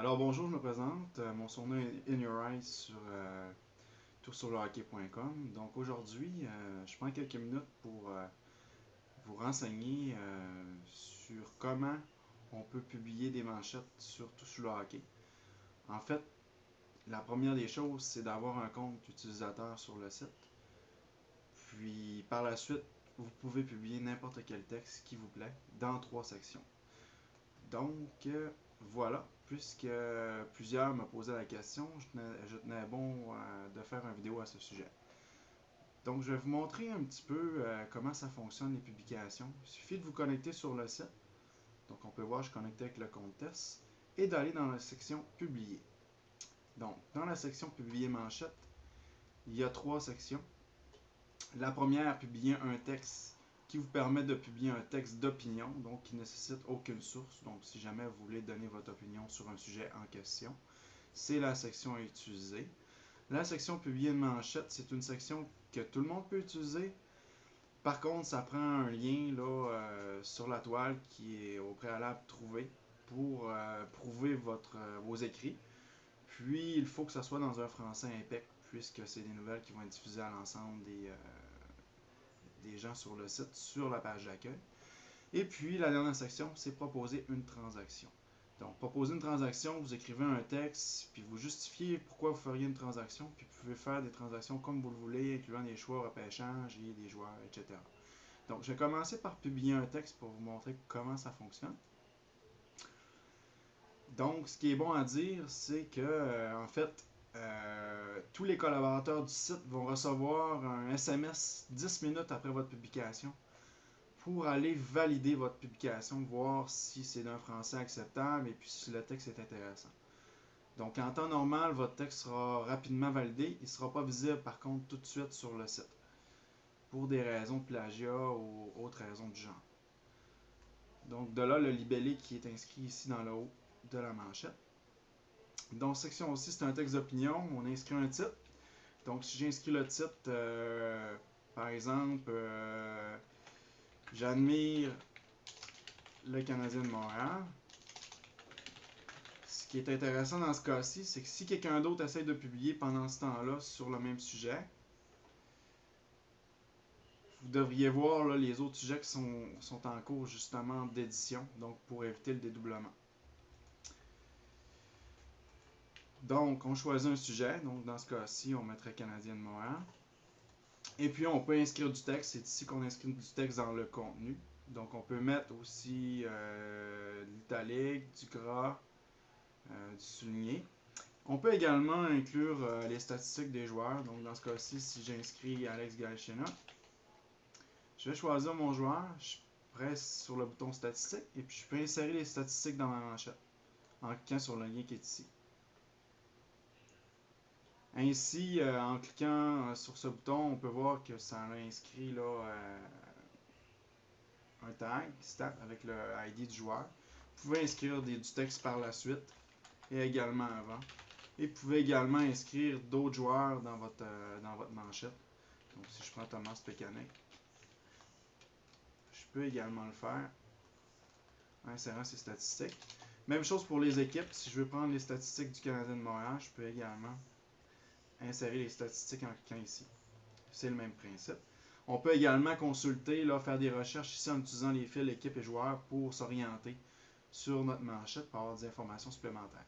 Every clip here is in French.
Alors bonjour, je me présente. Mon surnom est In Your Eyes sur toursurlehockey.com. Donc aujourd'hui, je prends quelques minutes pour vous renseigner sur comment on peut publier des manchettes sur Tout sur le hockey. En fait, la première des choses, c'est d'avoir un compte utilisateur sur le site. Puis par la suite, vous pouvez publier n'importe quel texte qui vous plaît dans 3 sections. Donc, voilà, puisque plusieurs me posaient la question, je tenais bon de faire une vidéo à ce sujet. Donc, je vais vous montrer un petit peu comment ça fonctionne les publications. Il suffit de vous connecter sur le site. Donc, on peut voir, je suis connecté avec le compte test. Et d'aller dans la section Publier. Donc, dans la section Publier manchette, il y a 3 sections. La première, publier un texte qui vous permet de publier un texte d'opinion, donc qui ne nécessite aucune source. Donc, si jamais vous voulez donner votre opinion sur un sujet en question, c'est la section à utiliser. La section publier une manchette, c'est une section que tout le monde peut utiliser. Par contre, ça prend un lien là, sur la toile qui est au préalable trouvé pour prouver vos écrits. Puis, il faut que ça soit dans un français impec, puisque c'est des nouvelles qui vont être diffusées à l'ensemble des gens sur le site, sur la page d'accueil. Et puis, la dernière section, c'est proposer une transaction. Donc, proposer une transaction, vous écrivez un texte, puis vous justifiez pourquoi vous feriez une transaction, puis vous pouvez faire des transactions comme vous le voulez, incluant des choix repêchage et des joueurs, etc. Donc, je vais commencer par publier un texte pour vous montrer comment ça fonctionne. Donc, ce qui est bon à dire, c'est que, en fait, tous les collaborateurs du site vont recevoir un SMS 10 minutes après votre publication pour aller valider votre publication, voir si c'est d'un français acceptable et puis si le texte est intéressant. Donc, en temps normal, votre texte sera rapidement validé. Il ne sera pas visible, par contre, tout de suite sur le site pour des raisons de plagiat ou autres raisons du genre. Donc, de là, le libellé qui est inscrit ici dans le haut de la manchette. Donc, section aussi, c'est un texte d'opinion. On inscrit un titre. Donc, si j'inscris le titre, par exemple, j'admire le Canadien de Montréal. Ce qui est intéressant dans ce cas-ci, c'est que si quelqu'un d'autre essaie de publier pendant ce temps-là sur le même sujet, vous devriez voir là, les autres sujets qui sont en cours justement d'édition, donc pour éviter le dédoublement. Donc, on choisit un sujet, donc dans ce cas-ci, on mettrait Canadien de Montréal. Et puis, on peut inscrire du texte, c'est ici qu'on inscrit du texte dans le contenu. Donc, on peut mettre aussi de l'italique, du gras, du souligné. On peut également inclure les statistiques des joueurs. Donc, dans ce cas-ci, si j'inscris Alex Galchenyuk, je vais choisir mon joueur, je presse sur le bouton statistique et puis je peux insérer les statistiques dans ma manchette en cliquant sur le lien qui est ici. Ainsi, en cliquant sur ce bouton, on peut voir que ça a inscrit là, un tag, stat, avec le ID du joueur. Vous pouvez inscrire du texte par la suite et également avant. Et vous pouvez également inscrire d'autres joueurs dans votre manchette. Donc si je prends Thomas Plekanec, je peux également le faire en insérant ces statistiques. Même chose pour les équipes. Si je veux prendre les statistiques du Canadien de Montréal, je peux également insérer les statistiques en cliquant ici. C'est le même principe. On peut également consulter, là, faire des recherches ici en utilisant les fils équipe et joueurs pour s'orienter sur notre manchette pour avoir des informations supplémentaires.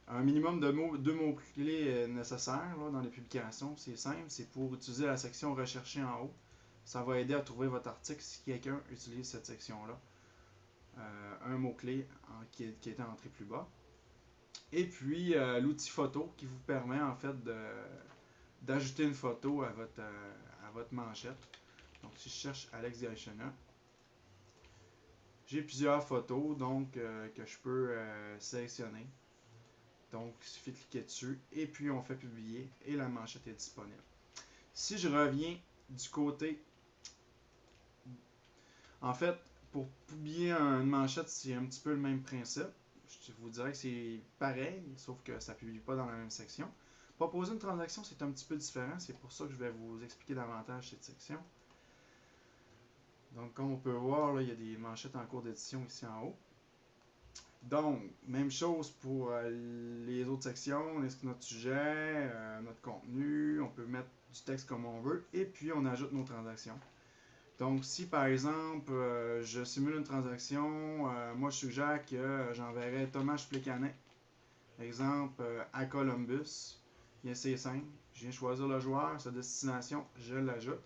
Un minimum de 2 mots-clés nécessaires là, dans les publications, c'est simple, c'est pour utiliser la section rechercher en haut. Ça va aider à trouver votre article si quelqu'un utilise cette section-là. Un mot-clé qui était entré plus bas. Et puis l'outil photo qui vous permet en fait d'ajouter une photo à votre manchette. Donc si je cherche Alex Galchenyuk, j'ai plusieurs photos donc que je peux sélectionner. Donc il suffit de cliquer dessus et puis on fait publier et la manchette est disponible. Si je reviens du côté, en fait, pour publier une manchette, c'est un petit peu le même principe. Je vous dirais que c'est pareil, sauf que ça ne publie pas dans la même section. Proposer une transaction, c'est un petit peu différent. C'est pour ça que je vais vous expliquer davantage cette section. Donc, comme on peut voir, là, il y a des manchettes en cours d'édition ici en haut. Donc, même chose pour les autres sections, notre sujet, notre contenu, on peut mettre du texte comme on veut, et puis on ajoute nos transactions. Donc, si par exemple, je simule une transaction, moi je suggère que j'enverrai Thomas Plécanet, exemple, à Columbus. Bien, c'est simple, je viens choisir le joueur, sa destination, je l'ajoute.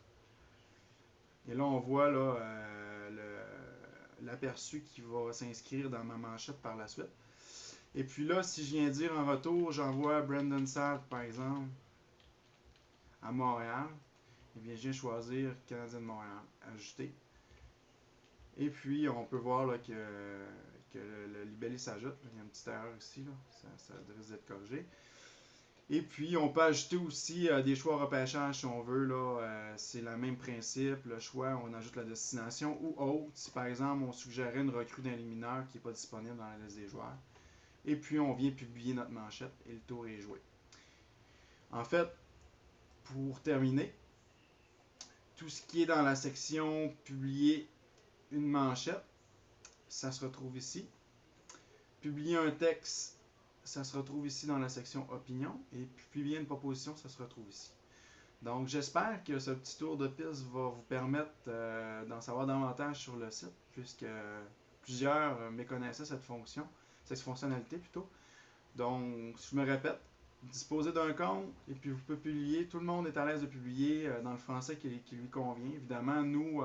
Et là, on voit là, l'aperçu qui va s'inscrire dans ma manchette par la suite. Et puis là, si je viens dire en retour, j'envoie Brandon Saad, par exemple, à Montréal, eh bien, je viens choisir Canadien de Montréal, ajouter. Et puis, on peut voir là, que le libellé s'ajoute. Il y a une petite erreur ici, là. Ça risque d'être corrigé. Et puis, on peut ajouter aussi des choix repêchage si on veut. C'est le même principe. Le choix, on ajoute la destination ou autre. Si par exemple, on suggérait une recrue d'un les mineurs qui n'est pas disponible dans la liste des joueurs. Et puis, on vient publier notre manchette et le tour est joué. En fait, pour terminer, tout ce qui est dans la section publier une manchette, ça se retrouve ici. Publier un texte, ça se retrouve ici dans la section opinion. Et puis publier une proposition, ça se retrouve ici. Donc j'espère que ce petit tour de piste va vous permettre d'en savoir davantage sur le site, puisque plusieurs méconnaissaient cette fonction, cette fonctionnalité plutôt. Donc, je me répète, disposez d'un compte et puis vous pouvez publier. Tout le monde est à l'aise de publier dans le français qui lui convient. Évidemment, nous,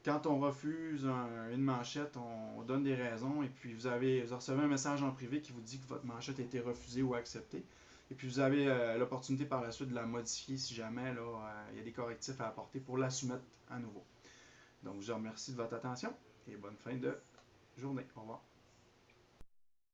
quand on refuse une manchette, on donne des raisons et puis vous recevez un message en privé qui vous dit que votre manchette a été refusée ou acceptée. Et puis vous avez l'opportunité par la suite de la modifier si jamais il y a des correctifs à apporter pour la soumettre à nouveau. Donc, je vous remercie de votre attention et bonne fin de journée. Au revoir.